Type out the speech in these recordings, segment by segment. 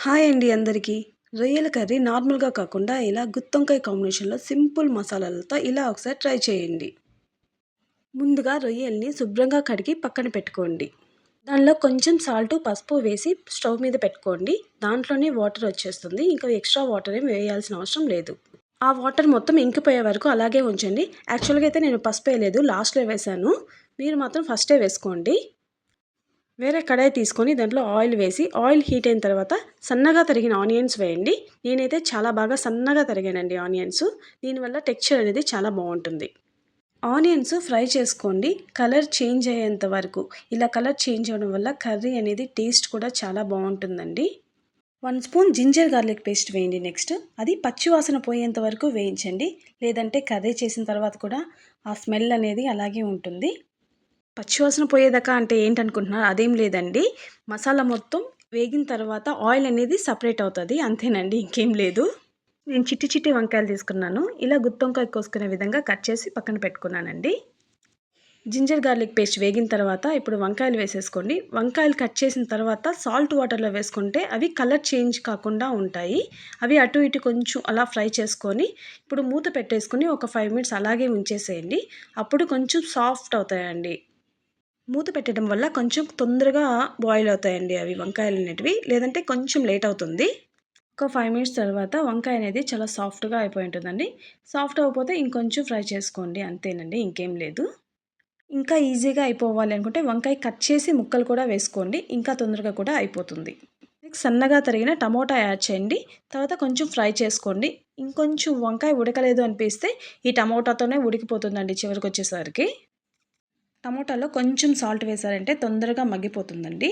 Hi అండి అందరికీ. రొయ్యల కర్రీ నార్మల్‌గా కాకుండా ఇలా గుత్తొంకాయ కాంబినేషన్‌లో సింపుల్ మసాలాలతో ఇలా ఒకసారి ట్రై చేయండి. ముందుగా రొయ్యల్ని శుభ్రంగా కడిగి పక్కన పెట్టుకోండి. దానిలో కొంచెం సాల్టు, పసుపు వేసి స్టవ్ మీద పెట్టుకోండి. దాంట్లోనే వాటర్ వచ్చేస్తుంది. ఇంకా ఎక్స్ట్రా వాటర్ ఏమి వేయాల్సిన అవసరం లేదు. ఆ వాటర్ మొత్తం ఇంకిపోయే వరకు అలాగే ఉంచండి. యాక్చువల్‌గా అయితే నేను పసుపు వేయలేదు, లాస్ట్‌లో వేశాను. మీరు మాత్రం ఫస్టే వేసుకోండి. వేరే కడాయి తీసుకొని దాంట్లో ఆయిల్ వేసి ఆయిల్ హీట్ అయిన తర్వాత సన్నగా తరిగిన ఆనియన్స్ వేయండి. నేనైతే చాలా బాగా సన్నగా తరిగానండి ఆనియన్స్. దీనివల్ల టెక్స్చర్ అనేది చాలా బాగుంటుంది. ఆనియన్స్ ఫ్రై చేసుకోండి కలర్ చేంజ్ అయ్యేంత వరకు. ఇలా కలర్ చేంజ్ అవ్వడం వల్ల కర్రీ అనేది టేస్ట్ కూడా చాలా బాగుంటుందండి. 1 స్పూన్ జింజర్ గార్లిక్ పేస్ట్ వేయండి. నెక్స్ట్ అది పచ్చివాసన పోయేంత వరకు వేయించండి. లేదంటే కర్రీ చేసిన తర్వాత కూడా ఆ స్మెల్ అనేది అలాగే ఉంటుంది. పచ్చివాసన పోయేదాకా అంటే ఏంటనుకుంటున్నారు? అదేం లేదండి. మసాలా మొత్తం వేగిన తర్వాత ఆయిల్ అనేది సపరేట్ అవుతది. అంతేనండి, ఇంకేం లేదు. నేను చిట్టి చిట్టి వంకాయలు తీసుకున్నాను. ఇలా గుత్తొంకాయ కోసుకునే విధంగా కట్ చేసి పక్కన పెట్టుకున్నానండి. జింజర్ గార్లిక్ పేస్ట్ వేగిన తర్వాత ఇప్పుడు వంకాయలు వేసేసుకోండి. వంకాయలు కట్ చేసిన తర్వాత సాల్ట్ వాటర్‌లో వేసుకుంటే అవి కలర్ చేంజ్ కాకుండా ఉంటాయి. అవి అటు ఇటు కొంచెం అలా ఫ్రై చేసుకొని ఇప్పుడు మూత పెట్టేసుకొని ఒక 5 మినిట్స్ అలాగే ఉంచేసేయండి. అప్పుడు కొంచెం సాఫ్ట్ అవుతాయండి. మూత పెట్టడం వల్ల కొంచెం తొందరగా బాయిల్ అవుతాయండి అవి వంకాయలు అనేటివి. లేదంటే కొంచెం లేట్ అవుతుంది. ఒక 5 మినిట్స్ తర్వాత వంకాయ అనేది చాలా సాఫ్ట్‌గా అయిపోయి ఉంటుందండి. సాఫ్ట్ అవ్వకపోతే ఇంకొంచెం ఫ్రై చేసుకోండి అంతేనండి, ఇంకేం లేదు. ఇంకా ఈజీగా అయిపోవాలి అనుకుంటే వంకాయ కట్ చేసి ముక్కలు కూడా వేసుకోండి. ఇంకా తొందరగా కూడా అయిపోతుంది. నెక్స్ట్ సన్నగా తరిగిన టమోటా యాడ్ చేయండి. తర్వాత కొంచెం ఫ్రై చేసుకోండి. ఇంకొంచెం వంకాయ ఉడకలేదు అనిపిస్తే ఈ టమోటాతోనే ఉడికిపోతుందండి చివరికొచ్చేసరికి. టమోటాలో కొంచెం సాల్ట్ వేశారంటే తొందరగా మగ్గిపోతుందండి.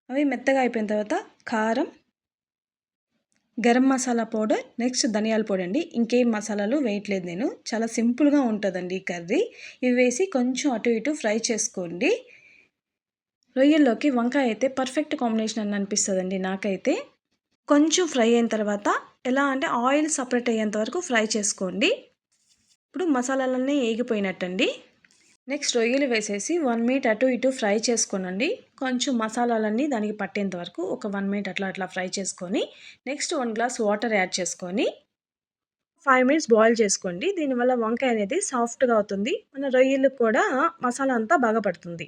అవి మెత్తగా అయిపోయిన తర్వాత కారం, గరం మసాలా పౌడర్, నెక్స్ట్ ధనియాల పొడి అండి. ఇంకేం మసాలాలు వేయట్లేదు నేను. చాలా సింపుల్‌గా ఉంటుందండి ఈ కర్రీ. ఇవి వేసి కొంచెం అటు ఇటు ఫ్రై చేసుకోండి. రొయ్యల్లోకి వంకాయ అయితే పర్ఫెక్ట్ కాంబినేషన్ అని అనిపిస్తుందండి నాకైతే. కొంచెం ఫ్రై అయిన తర్వాత ఎలా అంటే ఆయిల్ సపరేట్ అయ్యేంత వరకు ఫ్రై చేసుకోండి. ఇప్పుడు మసాలాలన్నీ ఏగిపోయినట్టండి. నెక్స్ట్ రొయ్యలు వేసేసి 1 మినిట్ అటు ఇటు ఫ్రై చేసుకోనండి. కొంచెం మసాలాలన్నీ దానికి పట్టేంత వరకు ఒక 1 మినిట్ అట్లా ఫ్రై చేసుకొని నెక్స్ట్ 1 గ్లాస్ వాటర్ యాడ్ చేసుకొని 5 మినిట్స్ బాయిల్ చేసుకోండి. దీనివల్ల వంకాయ అనేది సాఫ్ట్‌గా అవుతుంది. మన రొయ్యలకు కూడా మసాలా అంతా బాగా పడుతుంది.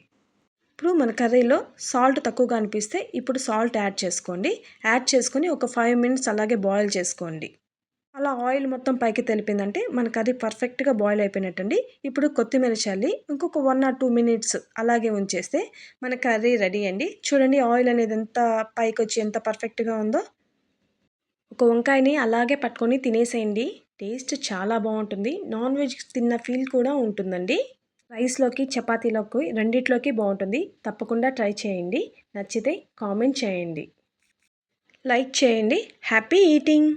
ఇప్పుడు మన కర్రీలో సాల్ట్ తక్కువగా అనిపిస్తే ఇప్పుడు సాల్ట్ యాడ్ చేసుకోండి. యాడ్ చేసుకొని ఒక 5 మినిట్స్ అలాగే బాయిల్ చేసుకోండి. అలా ఆయిల్ మొత్తం పైకి తెలిపిందంటే మన కర్రీ పర్ఫెక్ట్‌గా బాయిల్ అయిపోయినట్టండి. ఇప్పుడు కొత్తిమీర చల్లి ఇంకొక 1 ఆర్ 2 మినిట్స్ అలాగే ఉంచేస్తే మన కర్రీ రెడీ అండి. చూడండి ఆయిల్ అనేది ఎంత పైకొచ్చి ఎంత పర్ఫెక్ట్‌గా ఉందో. ఒక వంకాయని అలాగే పట్టుకొని తినేసేయండి. టేస్ట్ చాలా బావుంటుంది. నాన్ వెజ్ తిన్న ఫీల్ కూడా ఉంటుందండి. రైస్‌లోకి, చపాతీలోకి రెండిట్లోకి బావుంటుంది. తప్పకుండా ట్రై చేయండి. నచ్చితే కామెంట్ చేయండి. లైక్ చేయండి. Happy eating.